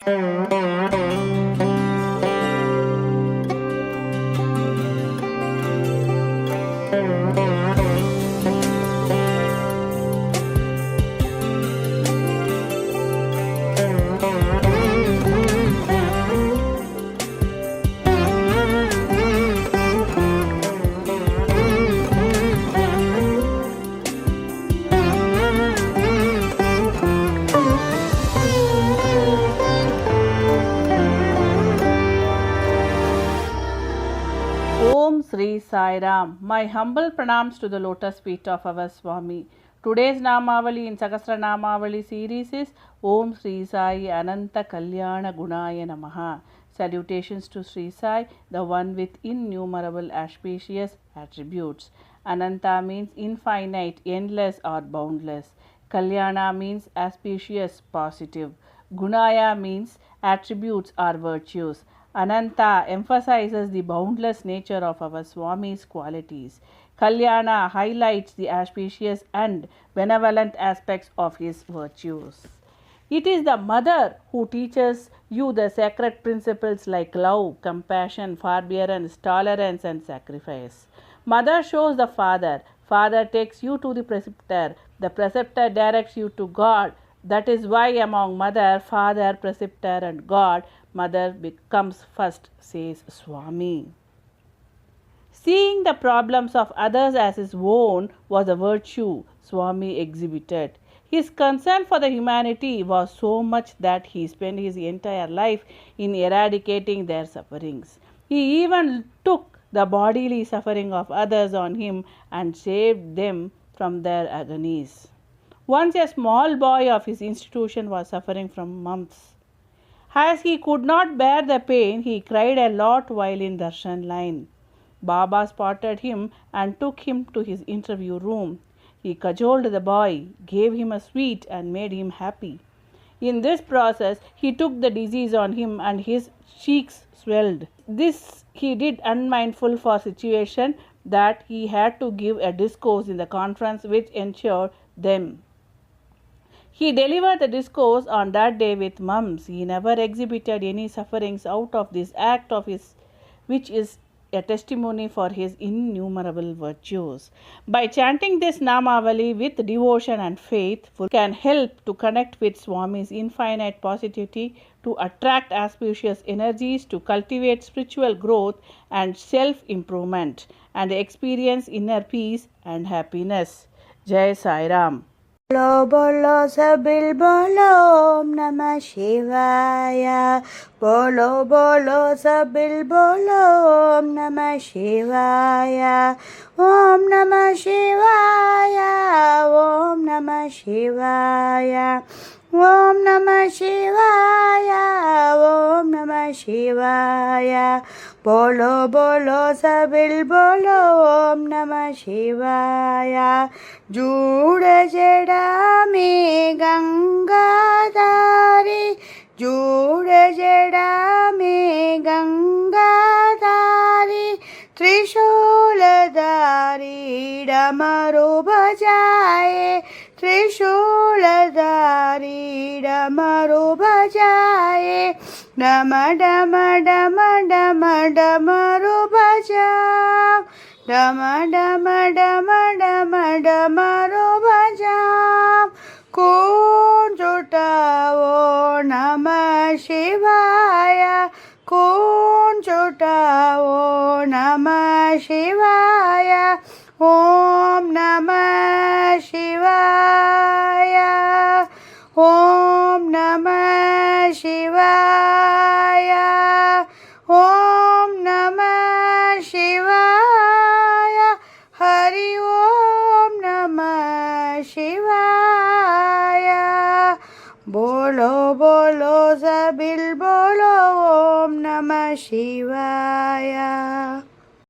Om Sri Sai Ram. My humble pranams to the lotus feet of our Swami. Today's Namavali in Sahasra Namavali series is Om Sri Sai Ananta Kalyana Gunaya Namaha. Salutations to Sri Sai, the one with innumerable auspicious attributes. Ananta means infinite, endless or boundless. Kalyana means auspicious, positive. Gunaya means attributes or virtues. Ananta emphasizes the boundless nature of our Swami's qualities. Kalyana highlights the auspicious and benevolent aspects of his virtues. It is the mother who teaches you the sacred principles like love, compassion, forbearance, tolerance, and sacrifice. Mother shows the father. Father takes you to the preceptor. The preceptor directs you to God. That is why among mother, father, preceptor, and God, mother comes first, says Swami. Seeing the problems of others as his own was a virtue Swami exhibited. His concern for the humanity was so much that he spent his entire life in eradicating their sufferings. He even took the bodily suffering of others on him and saved them from their agonies. Once a small boy of his institution was suffering from mumps. As he could not bear the pain, he cried a lot while in darshan line. Baba spotted him and took him to his interview room. He cajoled the boy, gave him a sweet and made him happy. In this process, he took the disease on him and his cheeks swelled. This he did unmindful for situation that he had to give a discourse in the conference which ensured them. He delivered the discourse on that day with mumps. He never exhibited any sufferings out of this act of his, which is a testimony for his innumerable virtues. By chanting this Namavali with devotion and faith, can help to connect with Swami's infinite positivity, to attract auspicious energies, to cultivate spiritual growth and self-improvement, and experience inner peace and happiness. Jai Sai Ram. बोलो बोलो सबिल बोलो ओम नमः शिवाय बोलो बोलो सबिल बोलो ओम नमः शिवाय ओम नमः शिवाय ओम नमः शिवाय ओम नमः शिवाय ओम नमः शिवाय बोलो बोलो सबिल बोलो ओम नमः शिवाय जूड़ जड़ा में गंगाधारी जूड़ जड़ा में गंगाधारी त्रिशूलधारी डमरू बजाए त्रिशूलधारी डमरू बजाए डम डम डम डम डमरू बजाओ डम डम डम डम डमरू बजाओ कौन जुटाओ नमः शिवाय कौन जुटाओ नमः शिवाय ओम नमः शिवाय ओम नमः शिवाय ओम नमः शिवाय हरि ओम नमः शिवाय बोलो बोलो सबिल बोलो ओम नमः शिवाय।